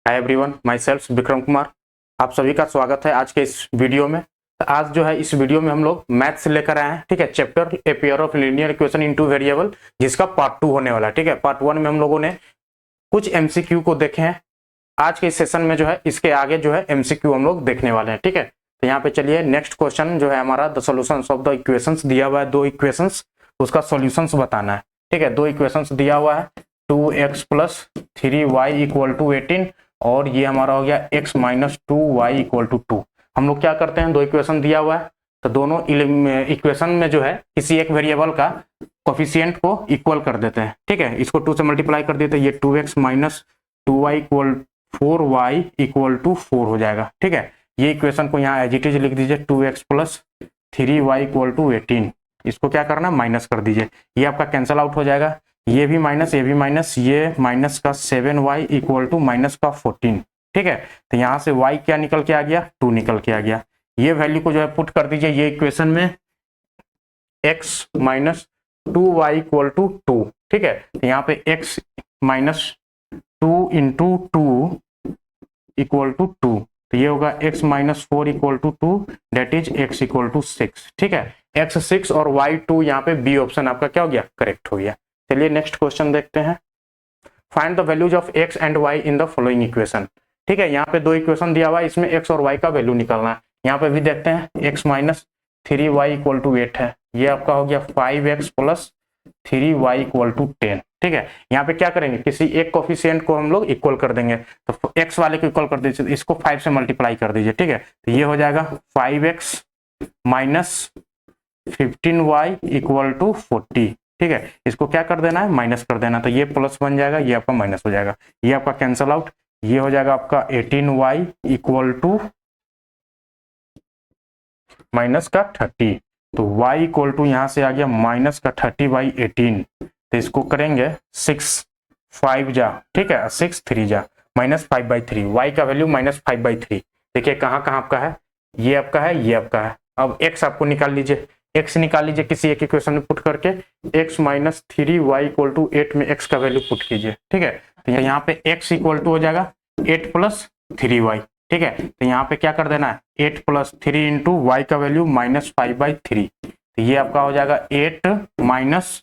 Hi everyone, my self Vikram Kumar. आप सभी का स्वागत है आज के इस वीडियो में। तो आज जो है इस वीडियो में हम लोग मैथ्स लेकर आए हैं। ठीक है, chapter a pair of linear equation into variable, जिसका पार्ट 2 होने वाला है। ठीक है, पार्ट 1 में हम लोगों ने कुछ एमसीक्यू को देखे हैं। आज के इस सेशन में जो है इसके आगे जो है एमसीक्यू हम लोग देखने वाले हैं। ठीक है, तो यहाँ पे चलिए नेक्स्ट क्वेश्चन जो है हमारा the solutions of the equations दिया हुआ है। दो इक्वेशंस, उसका सॉल्यूशंस बताना है। ठीक है, दो इक्वेशंस दिया हुआ है 2x plus 3y equal to 18 और ये हमारा हो गया x minus 2y equal to 2। हम लोग क्या करते हैं, दो इक्वेशन दिया हुआ है तो दोनों इक्वेशन में जो है किसी एक वेरिएबल का कोफिशिएंट को इक्वल कर देते हैं। ठीक है, इसको 2 से मल्टीप्लाई कर देते हैं, ये 2x minus 2y equal 4y equal to 4 हो जाएगा। ठीक है, ये इक्वेशन को यहाँ एज इट इज लिख दीजिए 2x plus 3y equal to 18। इसको क्या करना, माइनस कर दीजिए, ये आपका कैंसल आउट हो जाएगा। ये भी माइनस, ये भी माइनस, ये माइनस का 7y इक्वल टू माइनस का 14। ठीक है, तो यहाँ से y क्या निकल के आ गया, 2 निकल के आ गया। ये वैल्यू को जो है पुट कर दीजिए ये इक्वेशन में, x minus 2y equal to 2। ठीक है, तो यहाँ पे x minus 2 into 2 equal to 2, तो ये होगा x minus 4 equal to 2, that is x equal to 6। ठीक है, x 6 और y 2, यहाँ पे बी ऑप्शन आपका क्या हो गया, करेक्ट हो गया। चलिए नेक्स्ट क्वेश्चन देखते हैं। Find the values of x and y in the following equation. ठीक है, यहाँ पे दो इक्वेशन दिया हुआ है, इसमें x और y का वैल्यू निकालना है। यहाँ पे भी देखते हैं x minus 3y equal to 8 है, ये आपका हो गया 5x plus 3y equal to 10। ठीक है, यहाँ पे क्या करेंगे, किसी एक कोफिशिएंट को हम लोग इक्वल कर देंगे, तो x वाले को इक्वल कर दीजिए, इसको 5 से मल्टीप्लाई कर दीजिए। ठीक है, तो ये हो जाएगा 5x minus 15y equal to 40। ठीक है, इसको क्या कर देना है, माइनस कर देना, तो ये प्लस बन जाएगा, ये आपका माइनस हो जाएगा, ये आपका कैंसल आउट। ये हो जाएगा आपका 18y इक्वल टू माइनस का 30, तो y इक्वल टू यहाँ से आ गया माइनस का 30/18। तो इसको करेंगे 6 5 जा, ठीक है, 6 3 जा, माइनस 5/3, y का वैल्यू माइनस 5/3। देखिए कहाँ कहाँ आपका है, ये आपका है, ये आपका है। अब x आपको निकाल लीजिए, x निकाल लीजिए किसी एक इक्वेशन में पुट करके, x minus 3y equal to 8 में x का वैल्यू पुट कीजिए। ठीक है, तो यहाँ पे x इक्वल टू हो जाएगा 8 प्लस 3y। ठीक है, तो यहाँ पे क्या कर देना है, 8 प्लस 3 इंटू वाई का वैल्यू माइनस 5/3, तो ये आपका हो जाएगा 8 माइनस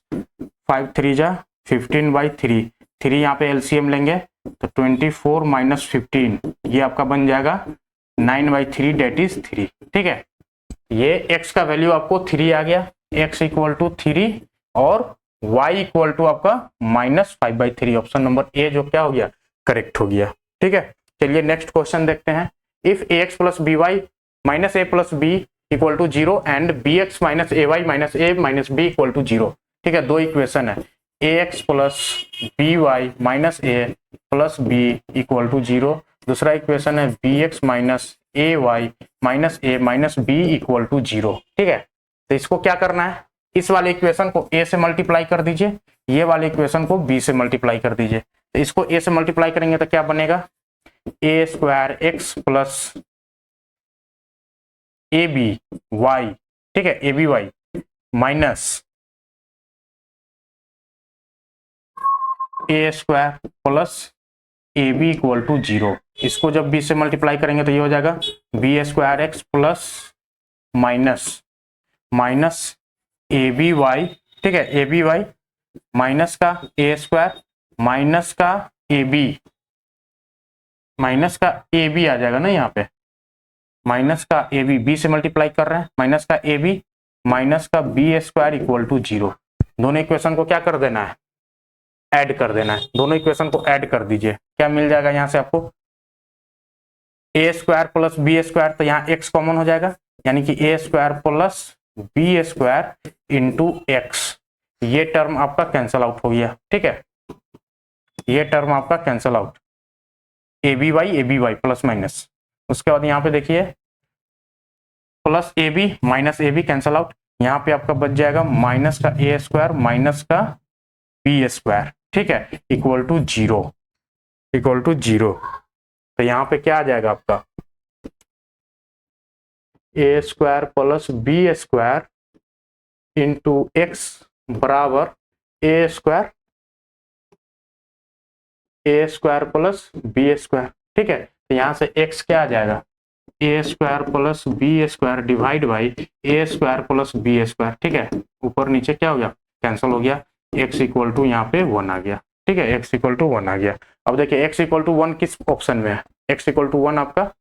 5 3 जा 15/3। 3 यहाँ पे एलसीएम लेंगे तो 24 माइनस 15, ये आपका बन जाएगा 9/3, डेट इज 3। ठीक है, ये x का वैल्यू आपको 3 आ गया, x इक्वल टू 3 और y इक्वल टू आपका माइनस 5/3। ऑप्शन नंबर ए जो क्या हो गया, करेक्ट हो गया। ठीक है, चलिए नेक्स्ट क्वेश्चन देखते हैं। If ax plus by minus a plus b equal to 0 and bx minus ay minus a minus b equal to 0। ठीक है, दो इक्वेशन है, ax plus by minus a plus b equal to 0। दूसरा equation है bx minus ay minus a minus b equal to 0। ठीक है, तो इसको क्या करना है, इस वाले इक्वेशन को a से मल्टीप्लाई कर दीजिए, ये वाले इक्वेशन को b से मल्टीप्लाई कर दीजिए। तो इसको a से मल्टीप्लाई करेंगे तो क्या बनेगा, a square x plus A B Y, ठीक है, A B Y minus A square plus A B equal to 0। इसको जब b से मल्टीप्लाई करेंगे तो ये हो जाएगा B square X plus minus minus A B Y, ठीक है, ए बी वाई माइनस का ए स्क्वायर माइनस का ए बी, माइनस का ए बी आ जाएगा ना, यहाँ पे माइनस का ए बी, बी से मल्टीप्लाई कर रहे हैं, माइनस का ए बी माइनस का बी स्क्वायर इक्वल टू 0। दोनों इक्वेशन को क्या कर देना है, ऐड कर देना है। दोनों इक्वेशन को ऐड कर दीजिए, क्या मिल जाएगा यहाँ से आपको, a square plus b square, तो यहाँ एक्स कॉमन हो जाएगा, यानी कि a square plus b square into x, ये टर्म आपका कैंसल आउट हो गया। ठीक है, ये टर्म आपका cancel out, a B Y plus minus. उसके बाद यहाँ पे देखिए प्लस ए बी माइनस ए बी कैंसल आउट, यहाँ पे आपका बच जाएगा माइनस का ए स्क्वायर माइनस का बी स्क्वायर, ठीक है, इक्वल टू 0, इक्वल टू 0। तो यहाँ पे क्या आ जाएगा आपका, a square plus b square into x बराबर a square plus b square. ठीक है। तो यहाँ से x क्या आ जाएगा, a square plus b square divide by a square plus b square. ठीक है, ऊपर नीचे क्या हो गया, कैंसिल हो गया, x इक्वल टू यहाँ पे 1 आ गया। ठीक है, x इक्वल टू 1 आ गया। अब देखिए x इक्वल टू 1 किस ऑप्शन में है, x इक्वल टू 1 आपका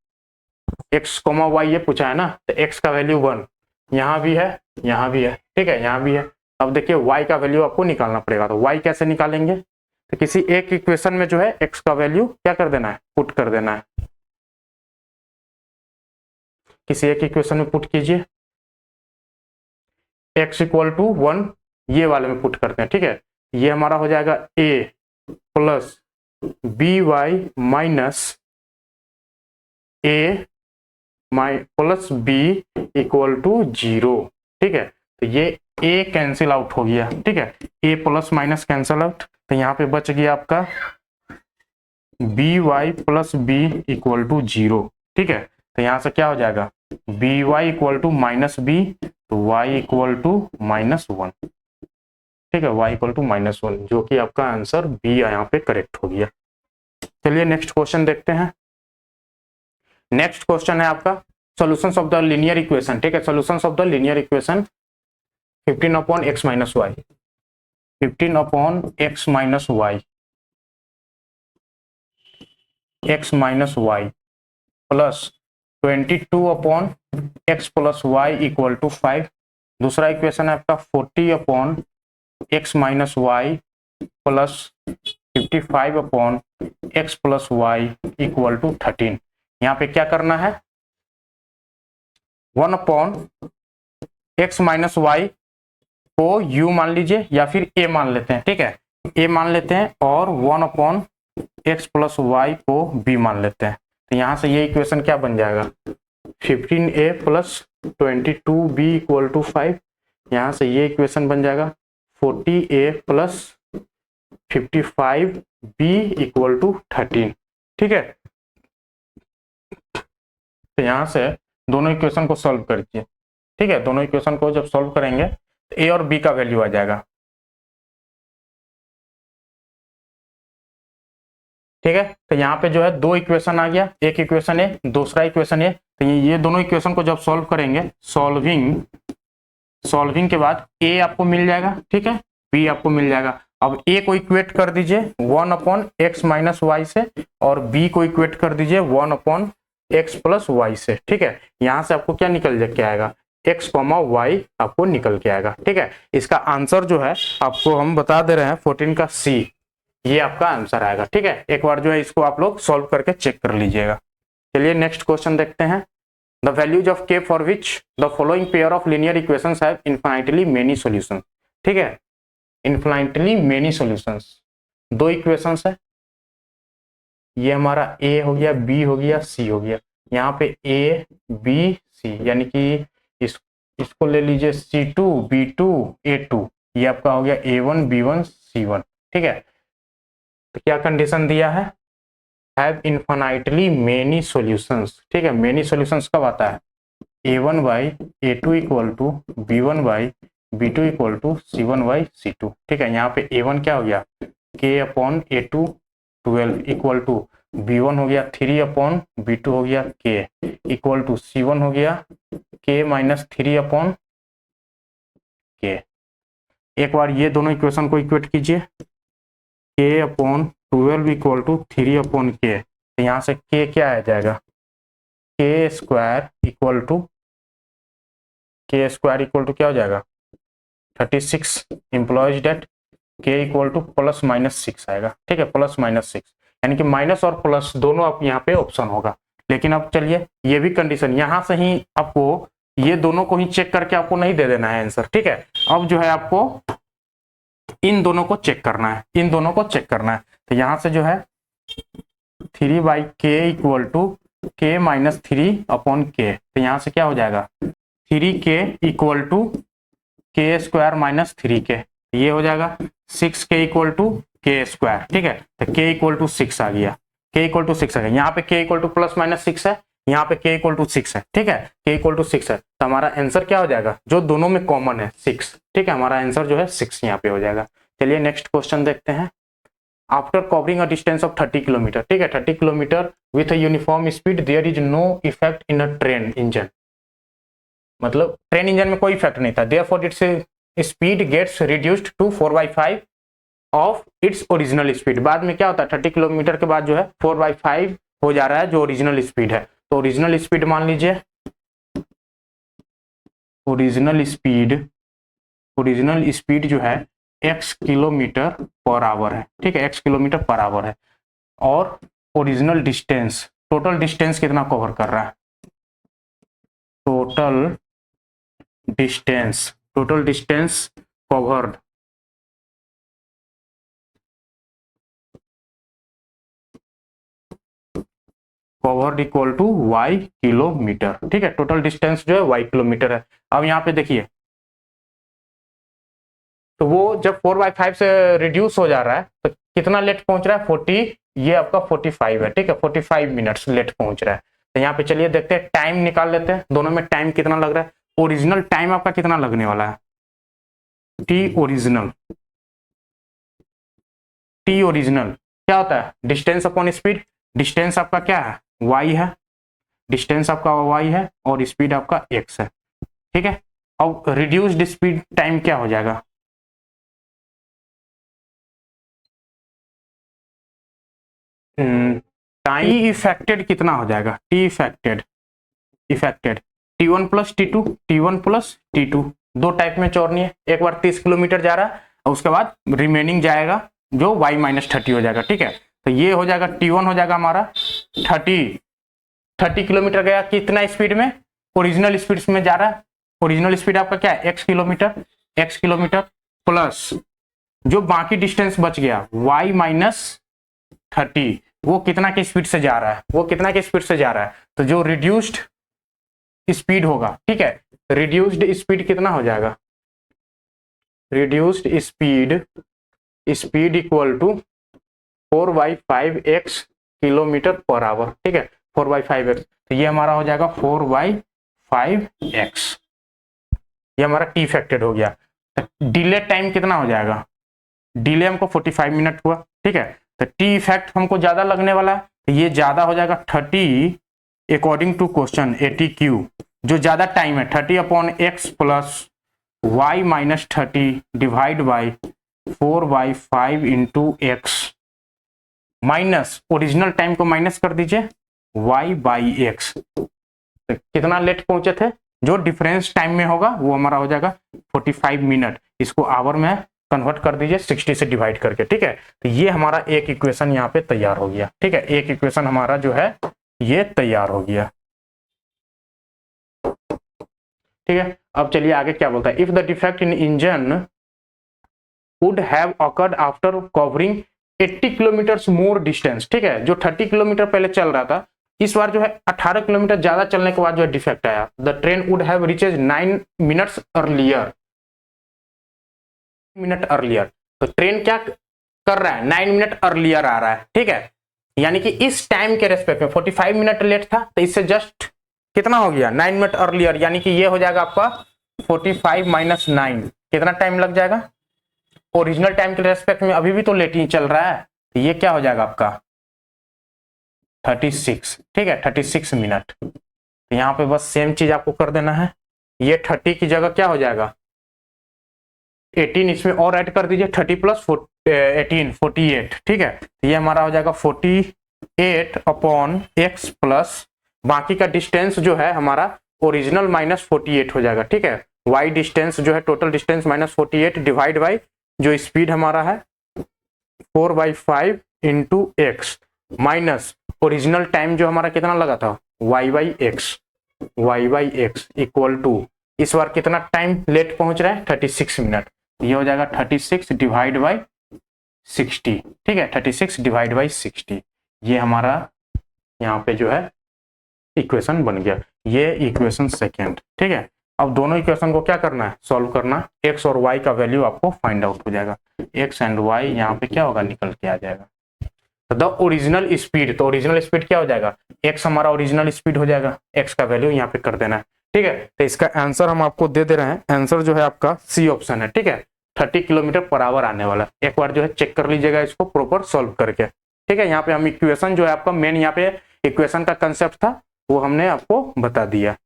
x कोमा y ये पूछा है ना, तो x का वैल्यू 1 यहाँ भी है, यहाँ भी है। ठीक है, यहाँ भी है। अब देखिए y का वैल्यू आपको निकालना पड़ेगा, तो y कैसे निकालेंगे, तो किसी एक इक्वेशन में जो है x का वैल्यू क्या कर देना है, पुट कर देना है। किसी एक इक्वेशन में पुट कीजिए, x इक्वल टू 1 ये वाले में पुट करते हैं। ठीक है, ये हमारा हो जाएगा a plus B Y minus A plus B equal to 0। ठीक है, तो ये a कैंसिल आउट हो गया। ठीक है, a plus minus cancel out, तो यहाँ पे बच गया आपका B Y plus B equal to 0। ठीक है, तो यहाँ से क्या हो जाएगा, B Y equal to minus B, तो y इक्वल टू -1। ठीक है, y इक्वल टू -1, जो कि आपका आंसर बी यहाँ पे करेक्ट हो गया। चलिए नेक्स्ट क्वेश्चन देखते हैं। नेक्स्ट क्वेश्चन है आपका solutions of the linear equation. ठीक है, solutions of the linear equation 15 upon x minus Y, 15 upon x minus Y, x minus Y plus 22 upon x plus Y equal to 5। दूसरा equation है आपका 40 upon x minus Y plus 55 upon x plus Y equal to 13। यहाँ पे क्या करना है, 1 upon x minus Y को u मान लीजिए या फिर a मान लेते हैं। ठीक है, a मान लेते हैं और 1 अपॉन x प्लस वाई को b मान लेते हैं। तो यहाँ से ये इक्वेशन क्या बन जाएगा, 15a plus 22b equal to 5। यहाँ से ये इक्वेशन बन जाएगा 40a plus 55b equal to 13। ठीक है, तो यहाँ से दोनों इक्वेशन को सॉल्व करिए। ठीक है, दोनों इक्वेशन को जब सॉल्व करेंगे तो a और b का वैल्यू आ जाएगा। ठीक है, तो यहाँ पे जो है दो इक्वेशन आ गया, एक इक्वेशन ए दूसरा इक्वेशन ए। तो ये दोनों इक्वेशन को जब सॉल्व करेंगे, सॉल्विंग के बाद ए आपको मिल जाएगा। ठीक है, बी आपको मिल जाएगा। अब ए को इक्वेट कर दीजिए 1 अपॉन एक्स माइनस वाई से और बी को इक्वेट कर दीजिए 1 अपॉन एक्स प्लस वाई से। ठीक है, यहाँ से आपको क्या निकल के आएगा, एक्स कॉमा वाई आपको निकल के आएगा। ठीक है, इसका आंसर जो है आपको हम बता दे रहे हैं 14 का सी, ये आपका आंसर आएगा। ठीक है, एक बार जो है इसको आप लोग सॉल्व करके चेक कर लीजिएगा। चलिए नेक्स्ट क्वेश्चन देखते हैं। The values of k for which the following pair of linear equations have infinitely many solutions. ठीक है, इनफाइनाइटली मेनी सॉल्यूशंस, दो इक्वेशंस है, ये हमारा a हो गया, b हो गया, c हो गया। यहाँ पे a b c यानी कि इसको ले लीजिए c2 b2 a2, ये आपका हो गया a1 b1 c1। ठीक है, तो क्या कंडीशन दिया है, हैव इनफाइनाइटली मेनी सॉल्यूशंस। ठीक है, मेनी सॉल्यूशंस कब आता है, a1 by a2 equal to b1 by b2 equal to c1 by c2। ठीक है, यहाँ पे a1 क्या हो गया, k upon a2 12 equal to b1 हो गया 3 अपॉन b2 हो गया k इक्वल टू c1 हो गया k माइनस 3 अपॉन k। एक बार ये दोनों इक्वेशन को इक्वेट कीजिए, k upon 12 equal to 3 upon k। तो यहाँ से k क्या आ जाएगा, k स्क्वायर इक्वल टू क्या हो जाएगा 36 employees that k equal to plus minus 6 आएगा। ठीक है, प्लस माइनस 6 यानी कि माइनस और प्लस दोनों आप यहाँ पे ऑप्शन होगा। लेकिन अब चलिए ये भी कंडीशन यहाँ से ही आपको ये दोनों को ही चेक करके आपको नहीं दे देना है आंसर। ठीक है, अब जो है आपको इन दोनों को चेक करना है, इन दोनों को चेक करना है। तो यहाँ से जो है 3 बाई के इक्वल टू के माइनस 3 अपॉन के। तो यहाँ से क्या हो जाएगा 3k इक्वल टू के स्क्वायर माइनस 3k, ये हो जाएगा 6k इक्वल टू के स्क्वायर। ठीक है, तो k इक्वल टू 6 आ गया, k इक्वल टू 6 आ गया। यहाँ पे k equal to plus minus 6 है, यहाँ पे k इक्वल टू 6 है। ठीक है, k इक्वल टू 6 है, तो हमारा आंसर क्या हो जाएगा, जो दोनों में कॉमन है 6। ठीक है, हमारा आंसर जो है 6 यहाँ पे हो जाएगा। चलिए नेक्स्ट क्वेश्चन देखते हैं। After covering a distance of 30 kilometre, ठीक है 30 kilometre with a uniform speed there is no effect in a train engine, मतलब ट्रेन इंजन में कोई इफेक्ट नहीं था, therefore its speed gets reduced to 4/5 of its original speed. बाद में क्या होता है 30 किलोमीटर के बाद जो है 4/5 हो जा रहा है जो ओरिजिनल स्पीड है। तो ओरिजिनल स्पीड मान लीजिए, ओरिजिनल स्पीड जो है x किलोमीटर पर आवर है, ठीक है x किलोमीटर पर आवर है। और ओरिजिनल डिस्टेंस, टोटल डिस्टेंस कितना कवर कर रहा है, total distance covered equal to y kilometre, ठीक है टोटल डिस्टेंस जो है y किलोमीटर है। अब यहाँ पे देखिए, तो वो जब 4/5 से रिड्यूस हो जा रहा है तो कितना लेट पहुंच रहा है 40, ये आपका 45 है, ठीक है 45 मिनट्स लेट पहुंच रहा है। तो यहाँ पे चलिए देखते हैं, टाइम निकाल लेते हैं, दोनों में टाइम कितना लग रहा है। ओरिजिनल टाइम आपका कितना लगने वाला है, टी ओरिजिनल क्या होता है, डिस्टेंस अपॉन स्पीड। डिस्टेंस आपका क्या है y है, डिस्टेंस आपका y है और स्पीड आपका x है, ठीक है। अब रिड्यूस्ड स्पीड टाइम क्या हो जाएगा, टाइम इफेक्टेड कितना हो जाएगा, T affected T1 plus T2 दो टाइप में चौड़नी है, एक बार 30 किलोमीटर जा रहा है और उसके बाद रिमेनिंग जाएगा जो y-30 हो जाएगा, ठीक है। तो ये हो जाएगा T1 हो जाएगा हमारा 30 किलोमीटर गया कितना स्पीड में, ओरिजिनल स्पीड में जा रहा है। ओरिजिनल स्पीड आपका क्या है x किलोमीटर प्लस जो बाकी डिस्टेंस बच गया y-30, वो कितना की स्पीड से जा रहा है, तो जो रिड्यूस्ड स्पीड होगा, ठीक है रिड्यूस्ड स्पीड कितना हो जाएगा, reduced speed equal to 4/5x kilometre per hour, ठीक है 4/5x, तो ये हमारा हो जाएगा 4/5x, ये हमारा टी इफेक्टेड हो गया। डिले टाइम कितना हो जाएगा, डिले हमको 45 मिनट हुआ, ठीक है। तो टी इफेक्ट हमको ज्यादा लगने वाला है, तो ये ज्यादा हो जाएगा 30 अकॉर्डिंग टू क्वेश्चन 80Q, जो ज्यादा टाइम है 30/x plus y-30 divide by 4/5 into x minus original time को माइनस कर दीजिए y/x, तो कितना लेट पहुंचे थे, जो डिफरेंस टाइम में होगा वो हमारा हो जाएगा 45 मिनट, इसको आवर में कन्वर्ट कर दीजिए 60 से डिवाइड करके, ठीक है। तो ये हमारा एक इक्वेशन यहाँ पे तैयार हो गया, ठीक है एक इक्वेशन हमारा जो है ये तैयार हो गया, ठीक है। अब चलिए आगे क्या बोलता है, if the defect in engine would have awkward after covering 80 kilometre more distance, ठीक है जो 30 किलोमीटर पहले चल रहा था, इस बार जो है 18 किलोमीटर ज्यादा चलने के बाद जो है डिफेक्ट आया, the train would have reaches 9 minutes earlier, तो ट्रेन क्या कर रहा है 9 मिनट अर्लियर आ रहा है, ठीक है। यानी कि इस टाइम के रेस्पेक्ट में 45 मिनट लेट था, तो इससे जस्ट कितना हो गया 9 मिनट अर्लियर, यानी कि ये हो जाएगा आपका 45 माइनस 9, कितना टाइम लग जाएगा, ओरिजिनल टाइम के रेस्पेक्ट में अभी भी तो लेट ही चल रहा है, तो ये क्या हो जाएगा आपका 36, ठीक है 36 मिनट। तो यहाँ पे बस सेम चीज आपको कर देना है, ये 30 की जगह क्या हो जाएगा 18, इसमें और ऐड कर दीजिए 30 प्लस 18 48, ठीक है। तो ये हमारा हो जाएगा 48/x प्लस बाकी का डिस्टेंस जो है हमारा ओरिजिनल माइनस 48 हो जाएगा, ठीक है। y डिस्टेंस जो है total distance minus 48 divide by जो स्पीड हमारा है 4/5 into x minus original time जो हमारा कितना लगा था y/x इक्वल टू इस बार कितना टाइम लेट पहुंच रहा है 36 मिनट, ये हो जाएगा 36 डिवाइड बाई 60, ठीक है 36 डिवाइड बाई 60, ये हमारा यहाँ पे जो है इक्वेशन बन गया, ये इक्वेशन सेकेंड, ठीक है। अब दोनों इक्वेशन को क्या करना है सॉल्व करना, x और y का वैल्यू आपको फाइंड आउट हो जाएगा, x एंड y यहाँ पे क्या होगा निकल के आ जाएगा। तो द ओरिजिनल स्पीड, तो ओरिजिनल स्पीड क्या हो जाएगा x हमारा ओरिजिनल स्पीड हो जाएगा, x का वैल्यू यहाँ पे कर देना है, ठीक है। तो इसका आंसर हम आपको दे दे रहे हैं, आंसर जो है आपका सी ऑप्शन है, ठीक है। 30 किलोमीटर पर आवर आने वाला। एक बार जो है चेक कर लीजिएगा इसको प्रॉपर सॉल्व करके, ठीक है। यहाँ पे हम इक्वेशन जो है आपका मेन यहाँ पे इक्वेशन का कंसेप्ट था वो हमने आपको बता दिया।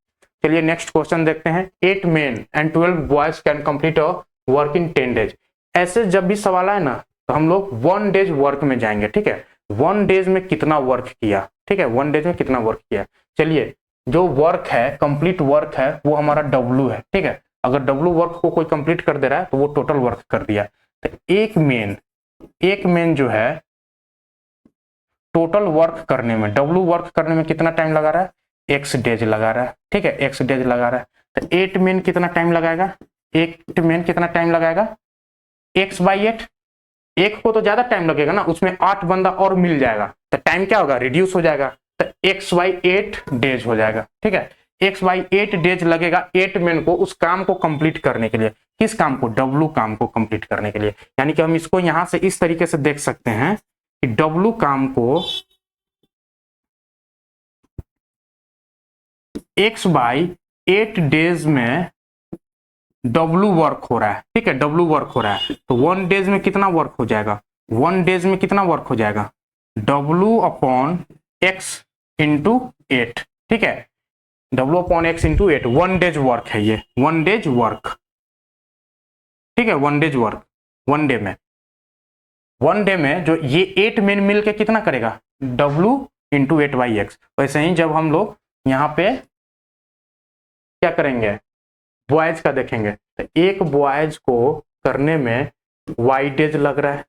चलिए नेक्स्ट क्वेश्चन देखते हैं। 8 main and 12 boys can complete a work in 10 days. ऐसे जब भी सवाल आए ना तो हम लोग 1 डेज वर्क में जाएंगे, ठीक है। 1 डेज में कितना वर्क किया, ठीक है, 1 डेज में कितना वर्क किया। चलिए जो वर्क है, कंप्लीट वर्क है, वो हमारा W है, ठीक है। अगर W वर्क को कोई कंप्लीट कर दे रहा है तो वो टोटल वर्क कर दिया। तो एक मेन जो है टोटल वर्क करने में, W वर्क करने में कितना टाइम लगा रहा है, X डेज लगा रहा है, ठीक है, X डेज लगा रहा है। तो 8 मेन कितना टाइम लगाएगा, 8 मेन कितना टाइम लगाएगा, X/8। एक को तो ज्यादा टाइम लगेगा ना, उसमें 8 बंदा और मिल जाएगा तो टाइम क्या होगा, रिड्यूस हो जाएगा। तो X/8 डेज हो जाएगा, ठीक है। X/8 डेज लगेगा 8 मेन को उस काम को कंप्लीट करने के लिए। किस काम को, W काम को कंप्लीट करने के लिए। यानी कि हम इसको यहां से इस तरीके से देख सकते हैं कि W काम को X/8 डेज में W वर्क हो रहा है, ठीक है, W वर्क हो रहा है। तो 1 डेज में कितना वर्क हो जाएगा, 1 डेज में कितना वर्क हो जाएगा, W/X इंटू 8, ठीक है, W/X इंटू 8। 1 डेज वर्क है ये, 1 डेज वर्क, ठीक है, 1 डेज वर्क। 1 डे में, 1 डे में जो ये 8 मेन मिल के कितना करेगा, W इंटू 8/X। वैसे ही जब हम लोग यहाँ पे क्या करेंगे, बॉयज का देखेंगे तो एक बॉयज को करने में Y डेज लग रहा है,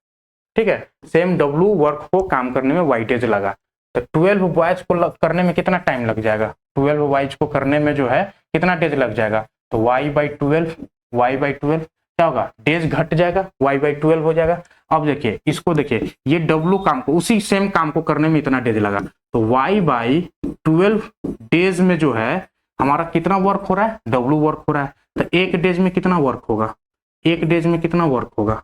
ठीक है। सेम W वर्क को काम करने में Y डेज लगा। तो 12 बॉयज को करने में कितना टाइम लग जाएगा, 12 बॉयज को करने में जो है कितना डेज लग जाएगा। तो Y/12 क्या होगा, डेज घट जाएगा, Y/12 हो जाएगा। अब देखिए इसको, देखिए ये W काम को, उसी सेम काम को करने में इतना डेज लगा, तो Y/12 डेज में जो है हमारा कितना वर्क हो रहा है, W वर्क हो रहा है। तो एक डेज में कितना वर्क होगा, एक डेज में कितना वर्क होगा,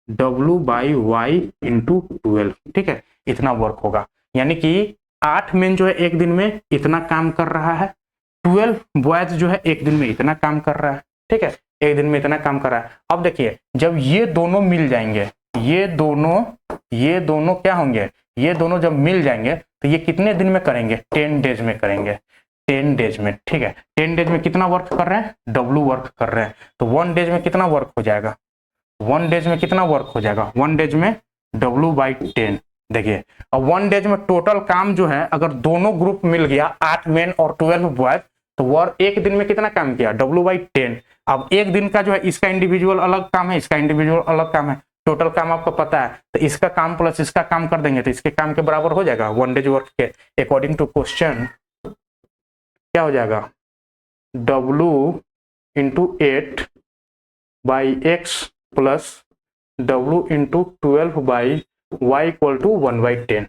W/Y इंटू 12, ठीक है, इतना वर्क होगा। यानी कि 8 मेन जो है एक दिन में इतना काम कर रहा है, 12 बॉयज जो है एक दिन में इतना काम कर रहा है, ठीक है, एक दिन में इतना काम कर रहा है। अब देखिए जब ये दोनों मिल जाएंगे, ये दोनों क्या होंगे, ये दोनों जब मिल जाएंगे तो ये कितने दिन में करेंगे, 10 डेज में करेंगे, 10 डेज में, ठीक है। 10 डेज में कितना वर्क कर रहे हैं, W वर्क कर रहे हैं। तो 1 डेज में कितना वर्क हो जाएगा, 1 डेज में कितना वर्क हो जाएगा, 1 डेज में W/10। देखिए अब 1 डेज में टोटल काम जो है, अगर दोनों ग्रुप मिल गया 8 मेन और 12 बॉयज, तो वह एक दिन में कितना काम किया, W/10। अब एक दिन का जो है इसका इंडिविजुअल अलग काम है, इसका इंडिविजुअल अलग काम है, टोटल काम आपको पता है, तो इसका काम प्लस इसका काम कर देंगे तो इसके काम के बराबर हो जाएगा 1 डेज वर्क के। अकॉर्डिंग टू क्वेश्चन क्या हो जाएगा, W into 8/X plus W into 12/Y equal to 1/10,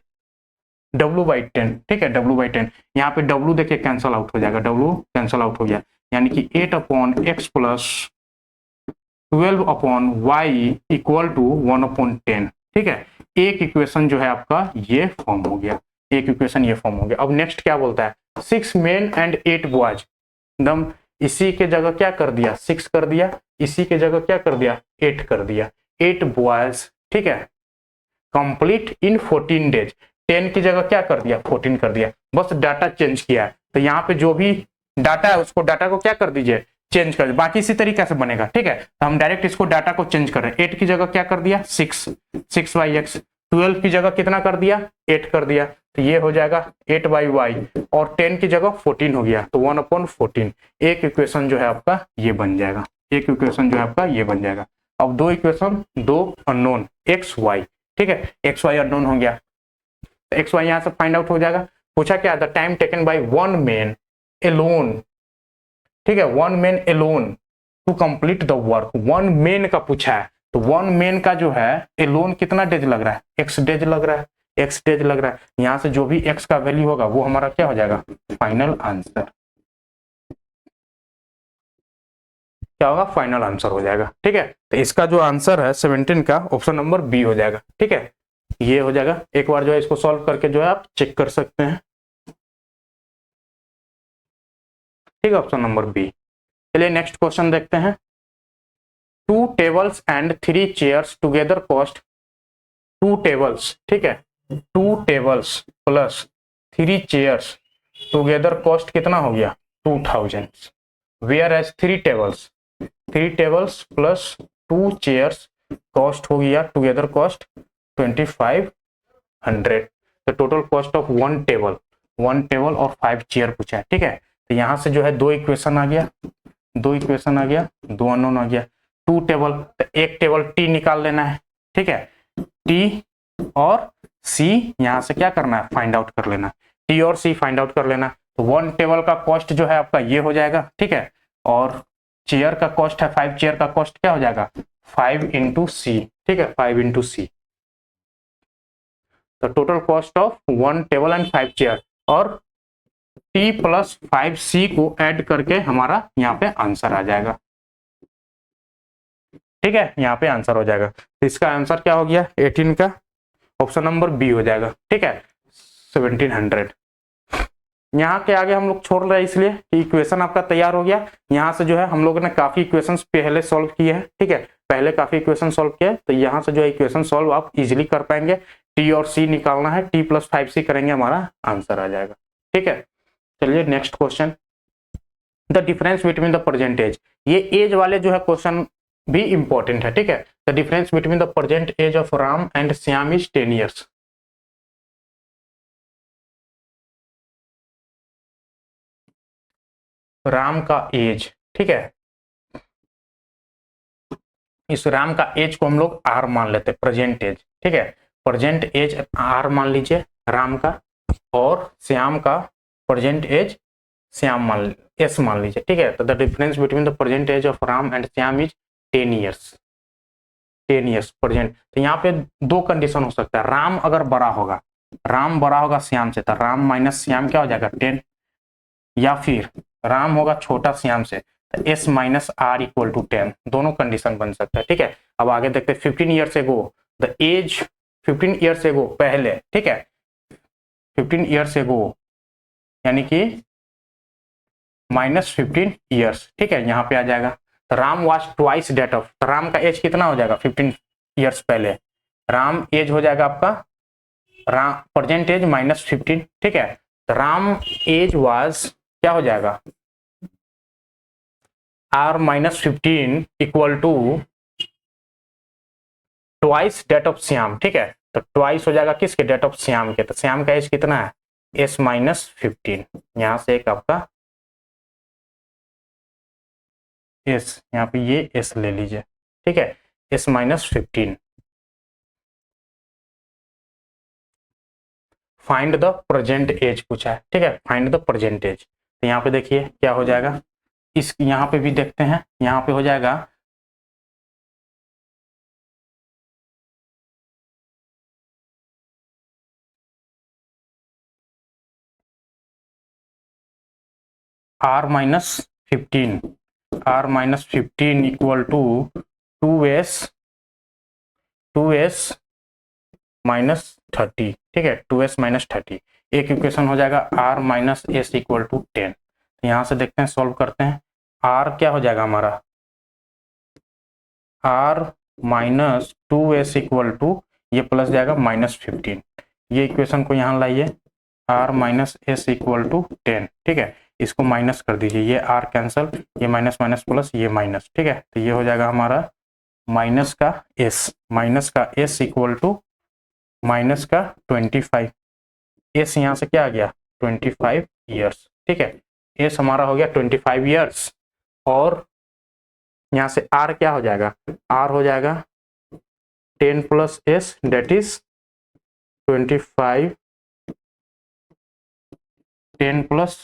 W/10, ठीक है, W/10। यहाँ पे W देखिए कैंसल आउट हो जाएगा, W कैंसल आउट हो गया, यानी कि 8/X plus 12/Y equal to 1/10, ठीक है। एक इक्वेशन जो है आपका ये फॉर्म हो गया, एक इक्वेशन ये फॉर्म हो गया। अब नेक्स्ट क्या बोलता है, 6 मेन एंड 8 बॉयज, एकदम इसी के जगह क्या कर दिया, 6 कर दिया, इसी के जगह क्या कर दिया, 8 कर दिया, 8 बॉयज, ठीक है, कंप्लीट इन 14 डेज। 10 की जगह क्या कर दिया, 14 कर दिया, बस डाटा चेंज किया है। तो यहाँ पे जो भी डाटा है उसको, डाटा को क्या कर दीजिए, चेंज कर, बाकी इसी तरीके से बनेगा, ठीक है। तो हम डायरेक्ट इसको डाटा को चेंज कर रहे हैं। 8 की जगह क्या कर दिया, 6/X। 12 की जगह कितना कर दिया, 8 कर दिया, तो ये हो जाएगा 8/Y, और 10 की जगह 14 हो गया, तो 1/14। एक इक्वेशन जो है आपका ये बन जाएगा, एक इक्वेशन जो है आपका ये बन जाएगा। अब दो इक्वेशन, दो अननोन XY, ठीक है, XY अननोन हो गया, तो XY यहां से फाइंड आउट हो जाएगा। पूछा क्या, the time taken by 1 man alone, ठीक है, 1 man alone to complete the work. 1 man का पूछा है, तो 1 मैन का जो है एलोन कितना डेज लग रहा है, X डेज लग रहा है, X डेज लग रहा है। यहां से जो भी X का वैल्यू होगा वो हमारा क्या हो जाएगा, फाइनल आंसर, क्या होगा, फाइनल आंसर हो जाएगा, ठीक है। तो इसका जो आंसर है 17 का ऑप्शन नंबर बी हो जाएगा, ठीक है, ये हो जाएगा। एक बार जो है इसको सॉल्व करके जो है आप चेक कर सकते हैं, ठीक है, ऑप्शन नंबर बी। चलिए नेक्स्ट क्वेश्चन देखते हैं। 2 tables and 3 chairs together cost 2 tables, ठीक है, 2 tables plus 3 chairs together cost कितना हो गया 2000, whereas 3 tables plus 2 chairs cost हो गया टुगेदर कॉस्ट 2500। तो टोटल कॉस्ट ऑफ 1 टेबल और 5 चेयर पूछा है, ठीक है। तो यहाँ से जो है 2 इक्वेशन आ गया, 2 अननोन आ गया। 2 टेबल, तो एक टेबल टी निकाल लेना है, ठीक है, टी और सी यहाँ से क्या करना है फाइंड आउट कर लेना, टी और सी फाइंड आउट कर लेना। तो 1 टेबल का कॉस्ट जो है आपका ये हो जाएगा, ठीक है, और चेयर का कॉस्ट है 5 चेयर का कॉस्ट क्या हो जाएगा 5 इंटू सी, ठीक है, 5 इंटू सी। तो total cost of 1 table and 5 chair और टी प्लस 5C को ऐड करके हमारा यहाँ पे आंसर आ जाएगा, ठीक है, यहाँ पे आंसर हो जाएगा। तो इसका आंसर क्या हो गया 18 का ऑप्शन नंबर बी हो जाएगा, ठीक है, 1700। यहाँ के आगे हम लोग छोड़ रहे हैं इसलिए कि इक्वेशन आपका तैयार हो गया। यहाँ से जो है हम लोगों ने काफी इक्वेशंस पहले सॉल्व किए हैं, ठीक है, पहले काफी इक्वेशन सॉल्व किए, तो यहाँ से जो है इक्वेशन सॉल्व आप इजीली कर पाएंगे। टी और सी निकालना है, टी प्लस 5C करेंगे हमारा आंसर आ जाएगा, ठीक है। चलिए next question, the difference between the percentage. ये एज वाले जो है क्वेश्चन भी इंपॉर्टेंट है, ठीक है। The difference between the present age of Ram and Shyam is 10 years. Ram का एज, ठीक है, इस राम का एज को हम लोग आर मान लेते हैं, प्रेजेंट एज, ठीक है, प्रेजेंट एज आर मान लीजिए राम का, और श्याम का प्रेजेंट एज श्याम मान एस मान लीजिए, ठीक है। तो the difference between the present age of Ram and Shyam is 10 years, 10 years present. तो यहाँ पे 2 कंडीशन हो सकता है, राम अगर बड़ा होगा, राम बड़ा होगा श्याम से, तो राम माइनस श्याम क्या हो जाएगा 10, या फिर राम होगा छोटा श्याम से, तो S minus R equal to 10, दोनों कंडीशन बन सकता है, ठीक है। अब आगे देखते हैं 15 years ago the age, 15 years ago पहले, ठीक है, 15 ईयर्स एगो यानी कि माइनस 15 ईयर्स, ठीक है, यहाँ पे आ जाएगा। तो Ram was twice that of, तो राम का एज कितना हो जाएगा 15 ईयर्स पहले, राम एज हो जाएगा आपका राम प्रेजेंट एज माइनस 15, ठीक है। तो राम एज वाज क्या हो जाएगा R minus 15 equal to twice that of Shyam, ठीक है। तो ट्वाइस हो जाएगा किसके डेट ऑफ श्याम के, तो श्याम का एज कितना है एस माइनस 15, यहां से एक आपका एस, यहाँ पे ये एस ले लीजिए, ठीक है, S minus 15। Find the present age पूछा है, ठीक है, फाइंड द प्रेजेंट एज। तो यहाँ पे देखिए क्या हो जाएगा, इस यहाँ पे भी देखते हैं, यहाँ पे हो जाएगा R minus 15 equal to 2s minus 30, ठीक है, 2s माइनस 30। एक इक्वेशन हो जाएगा R minus S equal to 10। तो यहाँ से देखते हैं सॉल्व करते हैं, आर क्या हो जाएगा हमारा R minus 2s equal to ये प्लस जाएगा माइनस 15, ये इक्वेशन को यहाँ लाइए, R minus S equal to 10, ठीक है, इसको माइनस कर दीजिए, ये आर कैंसल, ये माइनस माइनस प्लस ये माइनस, ठीक है। तो ये हो जाएगा हमारा माइनस का एस इक्वल टू माइनस का 25, एस यहाँ से क्या आ गया 25 ईयर्स, ठीक है, एस हमारा हो गया 25 ईयर्स, और यहाँ से आर क्या हो जाएगा, आर हो जाएगा 10 plus S that is 25, 10 plus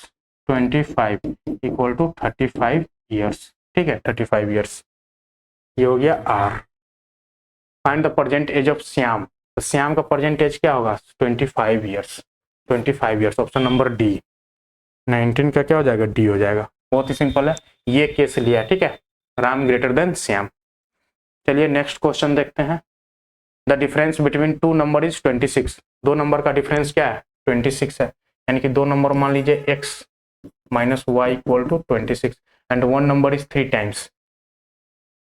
25 equal to 35 years, ठीक है, 35 ईयर्स, ये हो गया R. Find the present age of Shyam, तो श्याम का प्रेजेंट एज क्या होगा 25 years, 25 years, option number D, 19 का क्या हो जाएगा डी हो जाएगा, बहुत ही सिंपल है, ये केस लिया है, ठीक है, राम ग्रेटर देन श्याम। चलिए नेक्स्ट क्वेश्चन देखते हैं, the difference between 2 number is 26, 2 number का डिफरेंस क्या है 26 है, यानी कि 2 नंबर मान लीजिए x minus Y equal to 26 and 1 number is 3 times,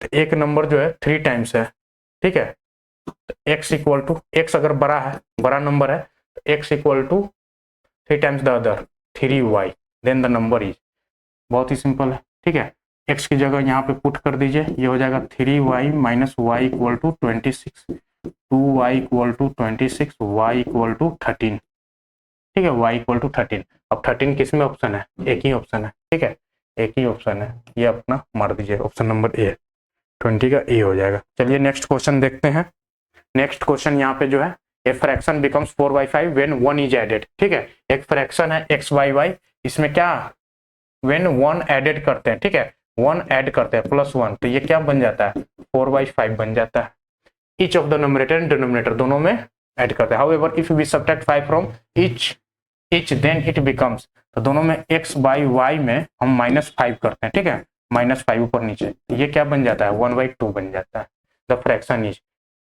तो एक नंबर जो है 3 टाइम्स है, ठीक है। तो x इक्वल टू, x अगर बड़ा है, बड़ा नंबर है, तो x equal to 3 times the other 3y, then the number is, बहुत ही सिंपल है, ठीक है। x की जगह यहाँ पे पुट कर दीजिए, ये हो जाएगा 3y minus Y equal to 26, 2y equal to 26, y equal to 13, ठीक है, y इक्वल टू 13। अब 13 किस में ऑप्शन है, एक ही ऑप्शन है, ठीक है, एक ही ऑप्शन है, ये अपना मार दीजिए, ऑप्शन नंबर ए, 20 का ए हो जाएगा। चलिए नेक्स्ट क्वेश्चन देखते हैं। नेक्स्ट क्वेश्चन यहाँ पे जो है, a fraction becomes 4/5 when 1 is added, ठीक है। एक फ्रैक्शन है x बाई y, इसमें क्या व्हेन 1 एडेड करते हैं, ठीक है, 1 ऐड करते हैं +1, तो ये क्या बन जाता है, 4/5 बन जाता है। Each of the numerator and denominator दोनों में ऐड करते हैं। However if we subtract 5 from each then it becomes, तो दोनों में x बाई y में हम -5 करते हैं, ठीक है, -5 ऊपर नीचे, तो ये क्या बन जाता है, 1/2 बन जाता है। द फ्रैक्शन इज,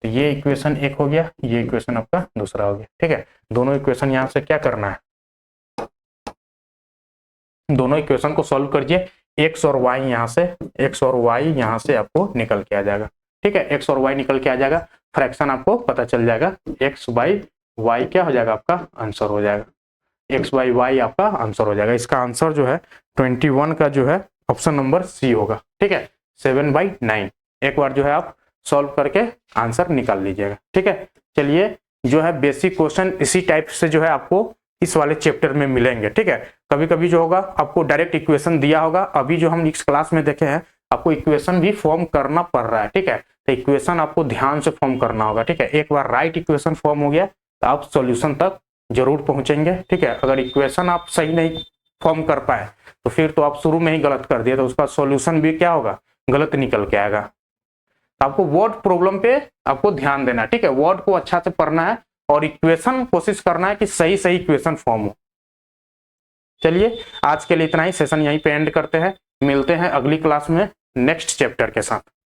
तो ये इक्वेशन एक हो गया, ये इक्वेशन आपका दूसरा हो गया, ठीक है। दोनों इक्वेशन यहाँ से क्या करना है, दोनों इक्वेशन को सॉल्व करिए, x और y यहाँ से, x और y यहाँ से आपको निकल के आ जाएगा, ठीक है, x और y निकल के आ जाएगा, फ्रैक्शन आपको पता चल जाएगा, x बाई y क्या हो जाएगा, आपका आंसर हो जाएगा, x बाई y आपका आंसर हो जाएगा। इसका आंसर जो है 21 का जो है ऑप्शन नंबर सी होगा, ठीक है, 7/9। एक बार जो है आप सॉल्व करके आंसर निकाल लीजिएगा, ठीक है। चलिए जो है बेसिक क्वेश्चन इसी टाइप से जो है आपको इस वाले चैप्टर में मिलेंगे, ठीक है। कभी कभी जो होगा आपको डायरेक्ट इक्वेशन दिया होगा, अभी जो हम इस क्लास में देखे हैं आपको इक्वेशन भी फॉर्म करना पड़ रहा है, ठीक है, तो इक्वेशन आपको ध्यान से फॉर्म करना होगा, ठीक है। एक बार राइट इक्वेशन फॉर्म हो गया तो आप सॉल्यूशन तक जरूर पहुंचेंगे, ठीक है। अगर इक्वेशन आप सही नहीं फॉर्म कर पाए तो फिर तो आप शुरू में ही गलत कर दिए, तो उसका सॉल्यूशन भी क्या होगा, गलत निकल के आएगा। आपको वर्ड प्रॉब्लम पे आपको ध्यान देना है, ठीक है, वर्ड को अच्छा से पढ़ना है और इक्वेशन कोशिश करना है कि सही सही इक्वेशन फॉर्म हो। चलिए आज के लिए इतना ही, सेशन यहीं पे एंड करते हैं, मिलते हैं अगली क्लास में नेक्स्ट चैप्टर के साथ।